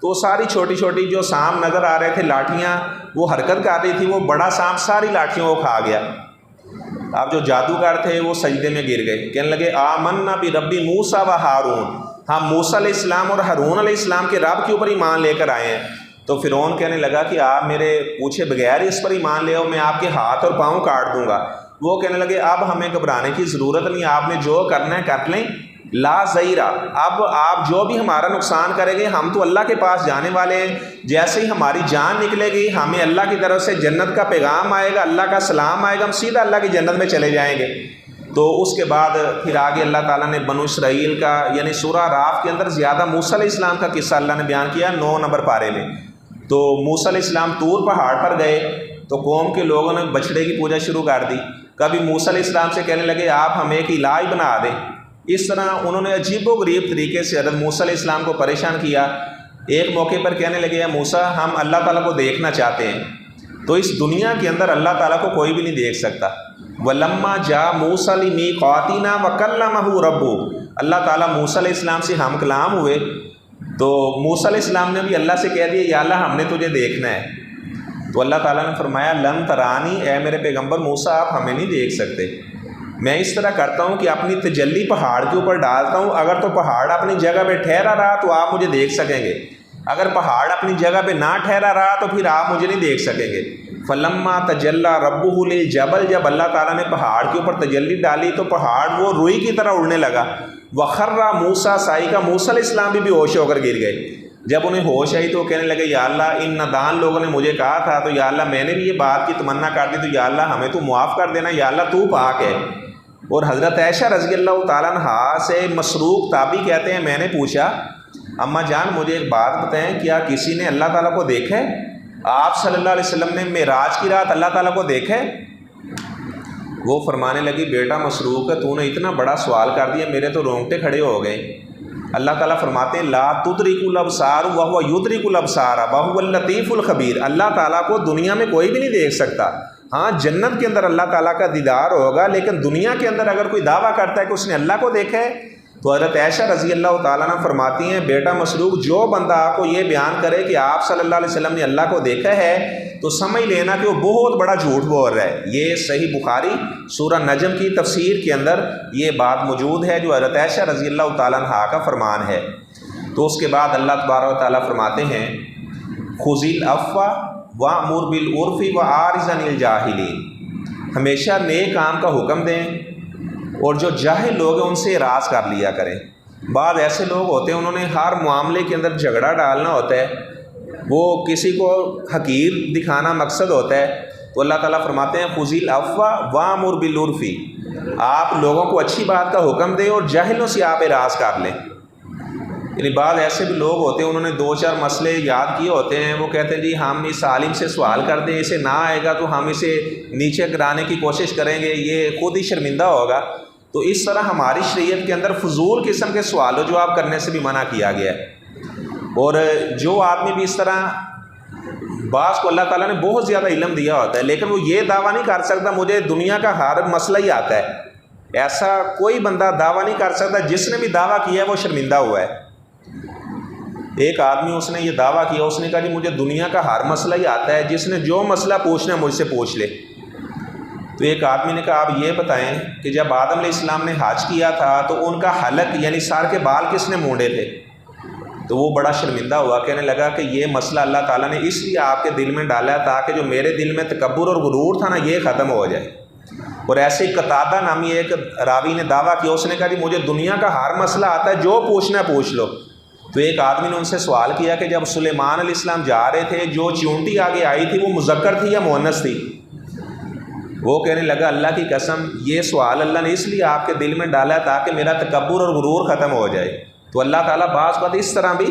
تو ساری چھوٹی چھوٹی جو سانپ نظر آ رہے تھے لاٹھیاں وہ حرکت کر رہی تھی، وہ بڑا سانپ ساری لاٹھیوں کو کھا گیا۔ اب جو جادوگر تھے وہ سجدے میں گر گئے، کہنے لگے آمنا بربی موسیٰ و ہارون، ہم موسیٰ علیہ السلام اور ہارون علیہ السلام کے رب کے اوپر ایمان لے کر آئے ہیں۔ تو فرعون کہنے لگا کہ آپ میرے پوچھے بغیر اس پر ایمان لے آؤ، میں آپ کے ہاتھ اور پاؤں کاٹ دوں گا۔ وہ کہنے لگے اب ہمیں گھبرانے کی ضرورت نہیں، آپ نے جو کرنا ہے کر لیں، لا زیرہ، اب آپ جو بھی ہمارا نقصان کریں گے ہم تو اللہ کے پاس جانے والے ہیں، جیسے ہی ہماری جان نکلے گی ہمیں اللہ کی طرف سے جنت کا پیغام آئے گا، اللہ کا سلام آئے گا، ہم سیدھا اللہ کی جنت میں چلے جائیں گے۔ تو اس کے بعد پھر آگے اللہ تعالیٰ نے بنو اسرائیل کا یعنی سورہ اعراف کے اندر زیادہ موسیٰ علیہ السلام کا قصہ اللہ نے بیان کیا 9 نمبر پارے میں۔ تو موسیٰ علیہ السلام طور پہاڑ پر گئے تو قوم کے لوگوں نے بچڑے کی پوجا شروع کر دی۔ کبھی موسیٰ علیہ السلام سے کہنے لگے آپ ہمیں ایک الہ بنا دیں۔ اس طرح انہوں نے عجیب و غریب طریقے سے حضرت موسیٰ علیہ السلام کو پریشان کیا۔ ایک موقع پر کہنے لگے موسیٰ ہم اللہ تعالیٰ کو دیکھنا چاہتے ہیں، تو اس دنیا کے اندر اللہ تعالیٰ کو کوئی بھی نہیں دیکھ سکتا۔ وَلَمَّا جَاءَ مُوسَىٰ لِمِيقَاتِنَا وَكَلَّمَهُ رَبُّهُ، اللہ تعالیٰ موسیٰ علیہ السلام سے ہم کلام ہوئے تو موسیٰ علیہ السلام نے بھی اللہ سے کہہ دیا یا اللہ ہم نے تجھے دیکھنا ہے۔ تو اللہ تعالیٰ نے فرمایا لن ترانی، اے میرے پیغمبر موسیٰ آپ ہمیں نہیں دیکھ سکتے، میں اس طرح کرتا ہوں کہ اپنی تجلی پہاڑ کے اوپر ڈالتا ہوں، اگر تو پہاڑ اپنی جگہ پہ ٹھہرا رہا تو آپ مجھے دیکھ سکیں گے، اگر پہاڑ اپنی جگہ پہ نہ ٹھہرا رہا تو پھر آپ مجھے نہیں دیکھ سکیں گے۔ فَلَمَّا تَجَلَّى رَبُّهُ لِلْجَبَلِ، جب اللہ تعالیٰ نے پہاڑ کے اوپر تجلی ڈالی تو پہاڑ وہ روئی کی طرح اڑنے لگا۔ وَخَرَّ مُوسَىٰ صَعِقًا، موسیٰ علیہ السلام بھی ہوش ہو کر گر گئے۔ جب انہیں ہوش آئی تو کہنے لگے یا اللہ ان نادان لوگوں نے مجھے کہا تھا، تو یا اللہ میں نے بھی یہ بات کی تمنا کر دی، تو یا اللہ ہمیں تو معاف کر دینا، یا اللہ تو پاک ہے۔ اور حضرت عائشہ رضی اللہ تعالیٰ عنہا سے مسروق تابی کہتے ہیں میں نے پوچھا اماں جان مجھے ایک بات بتائیں، کیا کسی نے اللہ تعالیٰ کو دیکھا ہے؟ آپ صلی اللہ علیہ وسلم نے معراج کی رات اللہ تعالیٰ کو دیکھا ہے؟ وہ فرمانے لگی بیٹا مسروق ہے، تو نے اتنا بڑا سوال کر دیا میرے تو رونگٹے کھڑے ہو گئے۔ اللہ تعالیٰ فرماتے ہیں لا تدرک الابصار وہو یدرک الابصار وہو اللطیف الخبیر، اللہ تعالیٰ کو دنیا میں کوئی بھی نہیں دیکھ سکتا، ہاں جنت کے اندر اللہ تعالیٰ کا دیدار ہوگا، لیکن دنیا کے اندر اگر کوئی دعویٰ کرتا ہے کہ اس نے اللہ کو دیکھا ہے تو حضرت عائشہ رضی اللہ تعالیٰ عنہ فرماتی ہیں بیٹا مسروق جو بندہ آپ کو یہ بیان کرے کہ آپ صلی اللہ علیہ وسلم نے اللہ کو دیکھا ہے تو سمجھ لینا کہ وہ بہت بڑا جھوٹ بول رہا ہے۔ یہ صحیح بخاری سورہ نجم کی تفسیر کے اندر یہ بات موجود ہے جو حضرت عائشہ رضی اللہ تعالیٰ عنہ کا فرمان ہے۔ تو اس کے بعد اللہ تبارک و تعالیٰ فرماتے ہیں خذ العفو وامر بالعرف واعرض عن الجاہلین، ہمیشہ نیک کام کا حکم دیں اور جو جاہل لوگ ہیں ان سے اعراض کر لیا کریں۔ بعض ایسے لوگ ہوتے ہیں انہوں نے ہر معاملے کے اندر جھگڑا ڈالنا ہوتا ہے، وہ کسی کو حقیر دکھانا مقصد ہوتا ہے، تو اللہ تعالیٰ فرماتے ہیں خذ العفو وامر بالعرف، آپ لوگوں کو اچھی بات کا حکم دیں اور جاہلوں سے آپ اعراض کر لیں۔ یعنی بعض ایسے بھی لوگ ہوتے ہیں انہوں نے 2-4 مسئلے یاد کیے ہوتے ہیں، وہ کہتے ہیں جی ہم اس عالم سے سوال کر دیں، اسے نہ آئے گا تو ہم اسے نیچے گرانے کی کوشش کریں گے، یہ خود ہی شرمندہ ہوگا۔ تو اس طرح ہماری شریعت کے اندر فضول قسم کے سوال و جواب کرنے سے بھی منع کیا گیا ہے۔ اور جو آدمی بھی اس طرح بعض کو اللہ تعالیٰ نے بہت زیادہ علم دیا ہوتا ہے لیکن وہ یہ دعویٰ نہیں کر سکتا مجھے دنیا کا ہر مسئلہ ہی آتا ہے، ایسا کوئی بندہ دعویٰ نہیں کر سکتا، جس نے بھی دعویٰ کیا ہے وہ شرمندہ ہوا ہے۔ ایک آدمی اس نے یہ دعویٰ کیا، اس نے کہا جی مجھے دنیا کا ہر مسئلہ ہی آتا ہے، جس نے جو مسئلہ پوچھنا ہے مجھ سے پوچھ لے۔ تو ایک آدمی نے کہا آپ یہ بتائیں کہ جب آدم علیہ السلام نے حج کیا تھا تو ان کا حلق یعنی سر کے بال کس نے مونڈے تھے؟ تو وہ بڑا شرمندہ ہوا، کہنے لگا کہ یہ مسئلہ اللہ تعالیٰ نے اس لیے آپ کے دل میں ڈالا ہے تاکہ جو میرے دل میں تکبر اور غرور تھا نا یہ ختم ہو جائے۔ اور ایسے ہی قتادہ نامی ایک راوی نے دعویٰ کیا، اس نے کہا جی مجھے دنیا کا ہر مسئلہ آتا ہے، جو پوچھنا ہے پوچھ لو۔ تو ایک آدمی نے ان سے سوال کیا کہ جب سلیمان علیہ السلام جا رہے تھے جو چیونٹی آگے آئی تھی وہ مذکر تھی یا مؤنث تھی؟ وہ کہنے لگا اللہ کی قسم یہ سوال اللہ نے اس لیے آپ کے دل میں ڈالا ہے تاکہ میرا تکبر اور غرور ختم ہو جائے۔ تو اللہ تعالیٰ بعض بات اس طرح بھی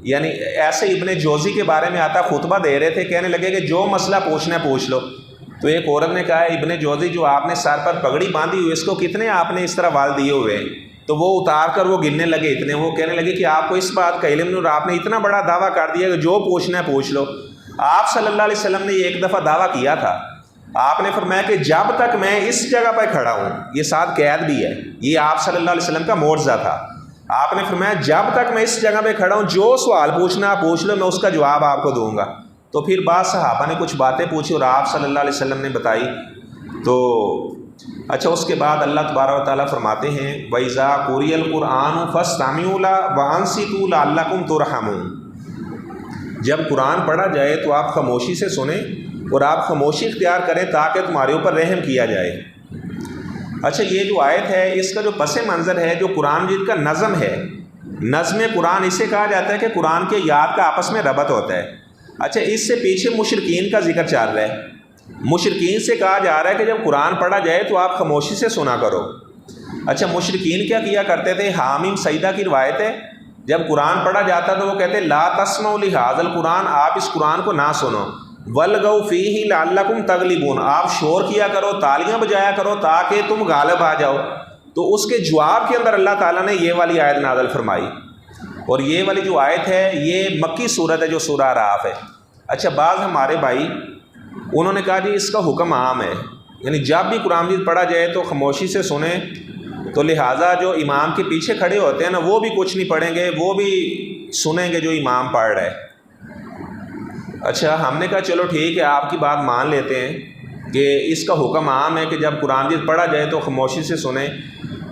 یعنی ایسے ابن جوزی کے بارے میں آتا خطبہ دے رہے تھے، کہنے لگے کہ جو مسئلہ پوچھنا ہے پوچھ لو۔ تو ایک عورت نے کہا ابن جوزی جو آپ نے سر پر پگڑی باندھی ہوئی اس کو کتنے آپ نے اس طرح وال دیے ہوئے ہیں؟ تو وہ اتار کر وہ گننے لگے اتنے، وہ کہنے لگے کہ آپ کو اس بات کا علم نہیں اور آپ نے اتنا بڑا دعویٰ کر دیا کہ جو پوچھنا ہے پوچھ لو۔ آپ صلی اللہ علیہ وسلم نے یہ ایک دفعہ دعویٰ کیا تھا، آپ نے فرمایا کہ جب تک میں اس جگہ پہ کھڑا ہوں، یہ ساتھ قید بھی ہے، یہ آپ صلی اللہ علیہ وسلم کا معجزہ تھا، آپ نے فرمایا جب تک میں اس جگہ پہ کھڑا ہوں جو سوال پوچھنا آپ پوچھ لو، میں اس کا جواب آپ کو دوں گا۔ تو پھر بعض صحابہ نے کچھ باتیں پوچھی اور آپ صلی اللہ علیہ وسلم نے بتائی۔ تو اچھا، اس کے بعد اللہ تبارک و تعالیٰ فرماتے ہیں وَإِذَا قُرِئَ الْقُرْآنُ فَاسْتَمِعُوا لَهُ وَأَنصِتُوا لَعَلَّكُمْ تُرْحَمُونَ، جب قرآن پڑھا جائے تو آپ خاموشی سے سنیں اور آپ خاموشی اختیار کریں تاکہ تمہارے اوپر رحم کیا جائے۔ اچھا، یہ جو آیت ہے اس کا جو پس منظر ہے، جو قرآن مجید کا نظم ہے، نظم قرآن اسے کہا جاتا ہے کہ قرآن کے یاد کا آپس میں ربط ہوتا ہے۔ اچھا، اس سے پیچھے مشرکین کا ذکر چل رہا ہے۔ مشرکین سے کہا جا رہا ہے کہ جب قرآن پڑھا جائے تو آپ خاموشی سے سنا کرو۔ اچھا، مشرکین کیا کیا کرتے تھے؟ حامیم سیدہ کی روایت ہے، جب قرآن پڑھا جاتا تو وہ کہتے لا تسمعوا لہذا القرآن، آپ اس قرآن کو نہ سنو، وَالْغَوْا فِيهِ لَعَلَّكُمْ تَغْلِبُونَ، آپ شور کیا کرو، تالیاں بجایا کرو تاکہ تم غالب آ جاؤ۔ تو اس کے جواب کے اندر اللہ تعالیٰ نے یہ والی آیت نازل فرمائی، اور یہ والی جو آیت ہے یہ مکی صورت ہے جو سورہ اعراف ہے۔ اچھا، بعض ہمارے بھائی انہوں نے کہا جی اس کا حکم عام ہے، یعنی جب بھی قرآن مجید پڑھا جائے تو خاموشی سے سنیں، تو لہٰذا جو امام کے پیچھے کھڑے ہوتے ہیں نا وہ بھی کچھ نہیں پڑھیں گے، وہ بھی سنیں گے جو امام پڑھ رہا ہے۔ اچھا، ہم نے کہا چلو ٹھیک ہے، آپ کی بات مان لیتے ہیں کہ اس کا حکم عام ہے کہ جب قرآن مجید پڑھا جائے تو خاموشی سے سنیں۔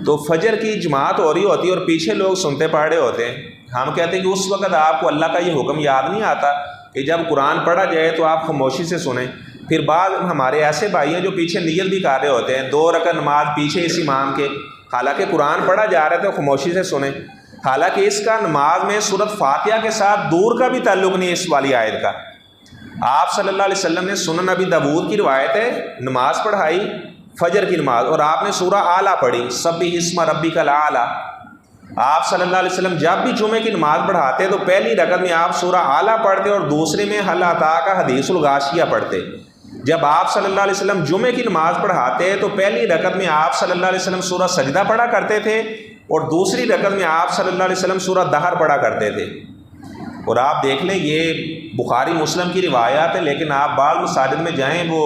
تو فجر کی جماعت ہو رہی ہوتی ہے اور پیچھے لوگ سنتے پڑھ رہے ہوتے ہیں، ہم کہتے ہیں کہ اس وقت آپ کو اللہ کا یہ حکم یاد نہیں آتا کہ جب قرآن پڑھا جائے تو آپ خاموشی سے سنیں۔ پھر بعض ہمارے ایسے بھائی ہیں جو پیچھے نیت بھی کر رہے ہوتے ہیں 2 رکعت نماز پیچھے اس امام کے، حالانکہ قرآن پڑھا جا رہا ہے تو خاموشی سے سنیں، حالانکہ اس کا نماز میں سورۃ فاتحہ کے ساتھ دور کا بھی تعلق نہیں ہے اس والی آیت کا۔ آپ صلی اللہ علیہ وسلم نے سنن ابی داؤد کی روایت ہے، نماز پڑھائی فجر کی نماز، اور آپ نے سورہ اعلیٰ پڑھی سبح اسم ربک الاعلیٰ۔ آپ صلی اللہ علیہ وسلم جب بھی جمعے کی نماز پڑھاتے تو پہلی رکعت میں آپ سورہ اعلیٰ پڑھتے اور دوسرے میں حل اتاک حدیث الغاشیہ پڑھتے۔ جب آپ صلی اللہ علیہ وسلم جمعے کی نماز پڑھاتے تو پہلی رکعت میں آپ صلی اللہ علیہ وسلم سورہ سجدہ پڑھا کرتے تھے اور دوسری رکعت میں آپ صلی اللہ علیہ وسلم سورہ دہر پڑھا کرتے تھے۔ اور آپ دیکھ لیں یہ بخاری مسلم کی روایات ہے، لیکن آپ بعض مساجد میں جائیں وہ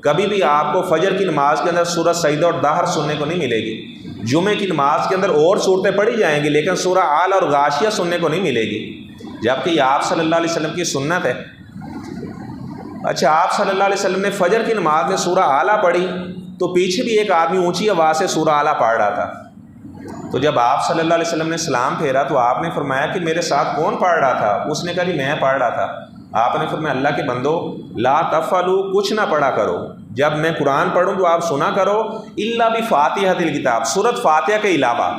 کبھی بھی آپ کو فجر کی نماز کے اندر سورہ سجدہ اور دہر سننے کو نہیں ملے گی۔ جمعے کی نماز کے اندر اور صورتیں پڑھی جائیں گی لیکن سورہ اعلیٰ اور غاشیہ سننے کو نہیں ملے گی، جبکہ یہ آپ صلی اللہ علیہ وسلم کی سنت ہے۔ اچھا، آپ صلی اللہ علیہ وسلم نے فجر کی نماز میں سورہ اعلیٰ پڑھی تو پیچھے بھی ایک آدمی اونچی آواز سے سورہ اعلیٰ پڑھ رہا تھا۔ تو جب آپ صلی اللہ علیہ وسلم نے سلام پھیرا تو آپ نے فرمایا کہ میرے ساتھ کون پڑھ رہا تھا؟ اس نے کہا جی میں پڑھ رہا تھا۔ آپ نے فرمایا اللہ کے بندو لا تفعلوا، کچھ نہ پڑھا کرو، جب میں قرآن پڑھوں تو آپ سنا کرو الا بفاتحۃ الکتاب، سورۃ فاتحہ کے علاوہ،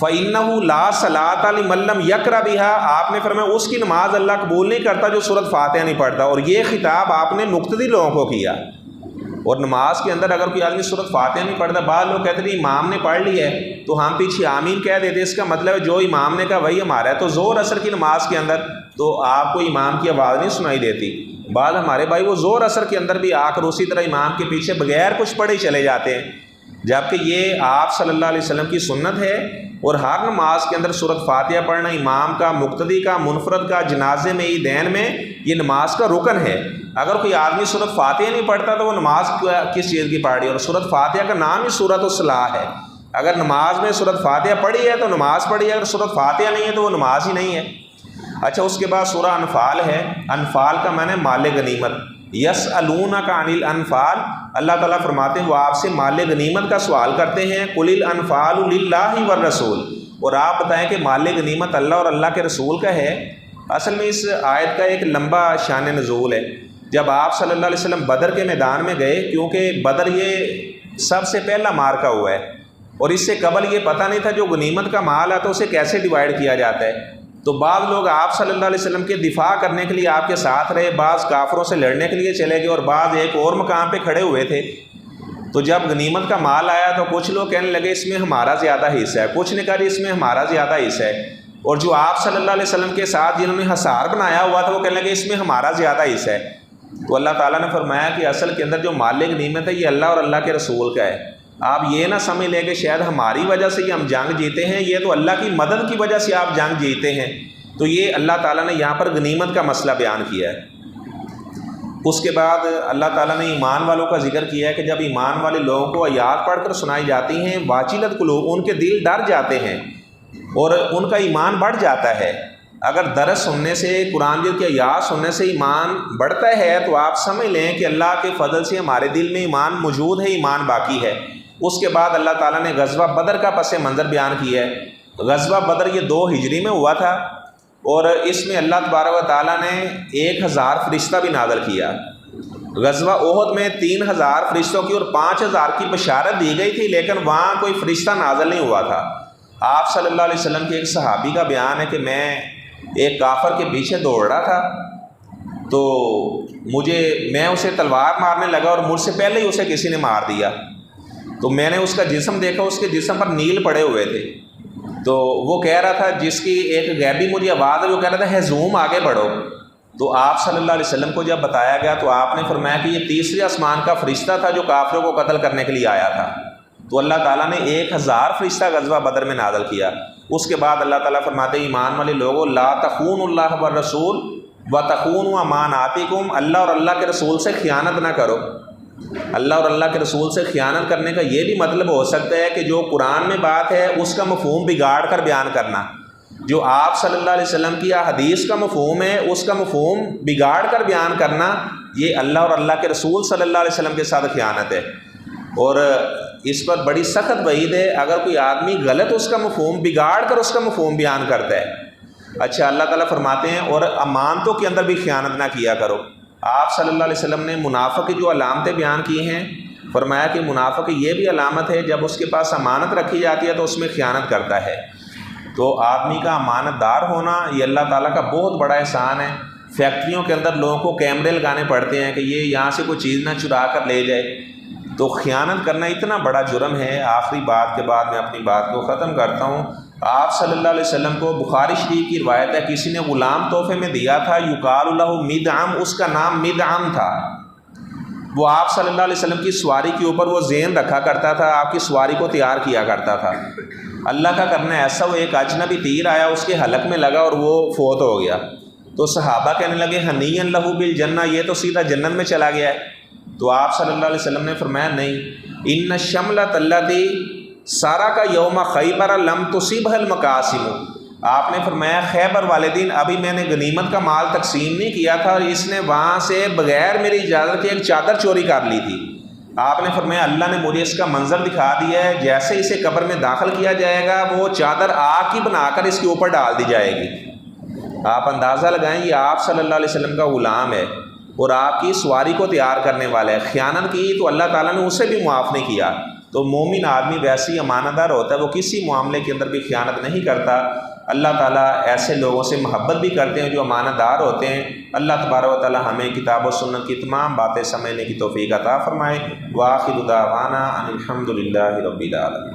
فإنہ لا صلاۃ لمن لم یقرأ بها، آپ نے فرمایا اس کی نماز اللہ قبول نہیں کرتا جو سورۃ فاتحہ نہیں پڑھتا۔ اور یہ خطاب آپ نے مقتدی لوگوں کو کیا۔ اور نماز کے اندر اگر کوئی آدمی سورۃ فاتحہ نہیں پڑھتا، بعض لوگ کہتے ہیں امام نے پڑھ لی ہے تو ہم پیچھے آمین کہہ دیتے، اس کا مطلب ہے جو امام نے کہا وہی ہمارا ہے۔ تو ظہر عصر کی نماز کے اندر تو آپ کو امام کی آواز نہیں سنائی دیتی۔ بعض ہمارے بھائی وہ ظہر عصر کے اندر بھی آ کر اسی طرح امام کے پیچھے بغیر کچھ پڑھے چلے جاتے ہیں، جبکہ یہ آپ صلی اللہ علیہ وسلم کی سنت ہے۔ اور ہر نماز کے اندر سورۃ فاتحہ پڑھنا امام کا، مقتدی کا، منفرد کا، جنازے میں، عیدین میں، یہ نماز کا رکن ہے۔ اگر کوئی آدمی سورۃ فاتحہ نہیں پڑھتا تو وہ نماز کس چیز کی پڑھ رہی ہے؟ اور سورۃ فاتحہ کا نام ہی سورۃ الصلاح ہے۔ اگر نماز میں سورۃ فاتحہ پڑھی ہے تو نماز پڑھی ہے، اگر سورۃ فاتحہ نہیں ہے تو وہ نماز ہی نہیں ہے۔ اچھا، اس کے بعد سورہ انفال ہے۔ انفال کا معنی مال غنیمت۔ یسألونک عن الانفال، اللہ تعالیٰ فرماتے ہیں وہ آپ سے مال غنیمت کا سوال کرتے ہیں۔ قل الانفال للہ والرسول، اور آپ بتائیں کہ مال غنیمت اللہ اور اللہ کے رسول کا ہے۔ اصل میں اس آیت کا ایک لمبا شان نزول ہے۔ جب آپ صلی اللہ علیہ وسلم بدر کے میدان میں گئے، کیونکہ بدر یہ سب سے پہلا مارکہ ہوا ہے اور اس سے قبل یہ پتہ نہیں تھا جو غنیمت کا مال ہے تو اسے کیسے ڈیوائیڈ کیا جاتا ہے۔ تو بعض لوگ آپ صلی اللہ علیہ وسلم کے دفاع کرنے کے لیے آپ کے ساتھ رہے، بعض کافروں سے لڑنے کے لیے چلے گئے اور بعض ایک اور مقام پہ کھڑے ہوئے تھے۔ تو جب غنیمت کا مال آیا تو کچھ لوگ کہنے لگے اس میں ہمارا زیادہ حصہ ہے، کچھ نے کہا اس میں ہمارا زیادہ حصہ ہے، اور جو آپ صلی اللہ علیہ وسلم کے ساتھ جنہوں نے حصار بنایا ہوا تھا وہ کہنے لگے اس میں ہمارا زیادہ حصہ ہے۔ تو اللہ تعالیٰ نے فرمایا کہ اصل کے اندر جو مال غنیمت ہے یہ اللہ اور اللہ کے رسول کا ہے۔ آپ یہ نہ سمجھ لیں کہ شاید ہماری وجہ سے یہ ہم جنگ جیتے ہیں، یہ تو اللہ کی مدد کی وجہ سے آپ جنگ جیتے ہیں۔ تو یہ اللہ تعالیٰ نے یہاں پر غنیمت کا مسئلہ بیان کیا ہے۔ اس کے بعد اللہ تعالیٰ نے ایمان والوں کا ذکر کیا ہے کہ جب ایمان والے لوگوں کو آیات پڑھ کر سنائی جاتی ہیں، واجلت قلوب، ان کے دل ڈر جاتے ہیں اور ان کا ایمان بڑھ جاتا ہے۔ اگر درس سننے سے، قرآن کی آیات سننے سے ایمان بڑھتا ہے تو آپ سمجھ لیں کہ اللہ کے فضل سے ہمارے دل میں ایمان موجود ہے، ایمان باقی ہے۔ اس کے بعد اللہ تعالیٰ نے غزوہ بدر کا پس منظر بیان کیا ہے۔ غزوہ بدر یہ 2 ہجری میں ہوا تھا اور اس میں اللہ تبارک و تعالیٰ نے 1000 فرشتہ بھی نازل کیا۔ غزوہ احد میں 3000 فرشتوں کی اور 5000 کی بشارت دی گئی تھی، لیکن وہاں کوئی فرشتہ نازل نہیں ہوا تھا۔ آپ صلی اللہ علیہ وسلم کے ایک صحابی کا بیان ہے کہ میں ایک کافر کے پیچھے دوڑ رہا تھا تو میں اسے تلوار مارنے لگا اور مجھ سے پہلے ہی اسے کسی نے مار دیا۔ تو میں نے اس کا جسم دیکھا، اس کے جسم پر نیل پڑے ہوئے تھے۔ تو وہ کہہ رہا تھا، جس کی ایک غیبی مجھے آواز ہے، وہ کہہ رہا تھا ہزوم آگے بڑھو۔ تو آپ صلی اللہ علیہ وسلم کو جب بتایا گیا تو آپ نے فرمایا کہ یہ تیسرے آسمان کا فرشتہ تھا جو کافروں کو قتل کرنے کے لیے آیا تھا۔ تو اللہ تعالیٰ نے 1000 فرشتہ غزوہ بدر میں نازل کیا۔ اس کے بعد اللہ تعالیٰ فرماتے ہیں ایمان والے لوگوں، لا تخونوا اللہ والرسول وتخونوا اماناتکم، اللہ اور اللہ کے رسول سے خیانت نہ کرو۔ اللہ اور اللہ کے رسول سے خیانت کرنے کا یہ بھی مطلب ہو سکتا ہے کہ جو قرآن میں بات ہے اس کا مفہوم بگاڑ کر بیان کرنا، جو آپ صلی اللہ علیہ وسلم کی حدیث کا مفہوم ہے اس کا مفہوم بگاڑ کر بیان کرنا، یہ اللہ اور اللہ کے رسول صلی اللہ علیہ وسلم کے ساتھ خیانت ہے، اور اس پر بڑی سخت وعید ہے اگر کوئی آدمی غلط اس کا مفہوم بگاڑ کر اس کا مفہوم بیان کرتا ہے۔ اچھا، اللہ تعالیٰ فرماتے ہیں اور امانتوں کے اندر بھی خیانت نہ کیا کرو۔ آپ صلی اللہ علیہ وسلم نے منافق کی جو علامتیں بیان کی ہیں، فرمایا کہ منافق کی یہ بھی علامت ہے جب اس کے پاس امانت رکھی جاتی ہے تو اس میں خیانت کرتا ہے۔ تو آدمی کا امانت دار ہونا یہ اللہ تعالیٰ کا بہت بڑا احسان ہے۔ فیکٹریوں کے اندر لوگوں کو کیمرے لگانے پڑتے ہیں کہ یہ یہاں سے کوئی چیز نہ چرا کر لے جائے، تو خیانت کرنا اتنا بڑا جرم ہے۔ آخری بات کے بعد میں اپنی بات کو ختم کرتا ہوں۔ آپ صلی اللہ علیہ وسلم کو بخاری شریف کی روایت ہے، کسی نے غلام تحفے میں دیا تھا، یقال له مدعم، اس کا نام مدعم تھا۔ وہ آپ صلی اللہ علیہ وسلم کی سواری کے اوپر وہ زین رکھا کرتا تھا، آپ کی سواری کو تیار کیا کرتا تھا۔ اللہ کا کرنا ایسا، وہ ایک اجنبی تیر آیا اس کے حلق میں لگا اور وہ فوت ہو گیا۔ تو صحابہ کہنے لگے ہنیئا لہ بالجنہ، یہ تو سیدھا جنت میں چلا گیا ہے۔ تو آپ صلی اللہ علیہ وسلم نے فرمایا نہیں، ان الشملۃ التی سارا کا یوم خیبر لم تصبہ المقاسم، آپ نے فرمایا خیبر والے دن ابھی میں نے غنیمت کا مال تقسیم نہیں کیا تھا اور اس نے وہاں سے بغیر میری اجازت کے ایک چادر چوری کر لی تھی۔ آپ نے فرمایا اللہ نے مجھے اس کا منظر دکھا دیا ہے، جیسے اسے قبر میں داخل کیا جائے گا وہ چادر آگ کی بنا کر اس کے اوپر ڈال دی جائے گی۔ آپ اندازہ لگائیں، یہ آپ صلی اللہ علیہ وسلم کا غلام ہے اور آپ کی سواری کو تیار کرنے والا ہے، خیانت کی تو اللہ تعالیٰ نے اسے بھی معاف نہیں کیا۔ تو مومن آدمی ویسے ہی امانت دار ہوتا ہے، وہ کسی معاملے کے اندر بھی خیانت نہیں کرتا۔ اللہ تعالیٰ ایسے لوگوں سے محبت بھی کرتے ہیں جو امانت دار ہوتے ہیں۔ اللہ تبارک و تعالیٰ ہمیں کتاب و سنت کی تمام باتیں سمجھنے کی توفیق عطا فرمائے۔ وآخر دعوانا ان الحمد للہ رب العالمین۔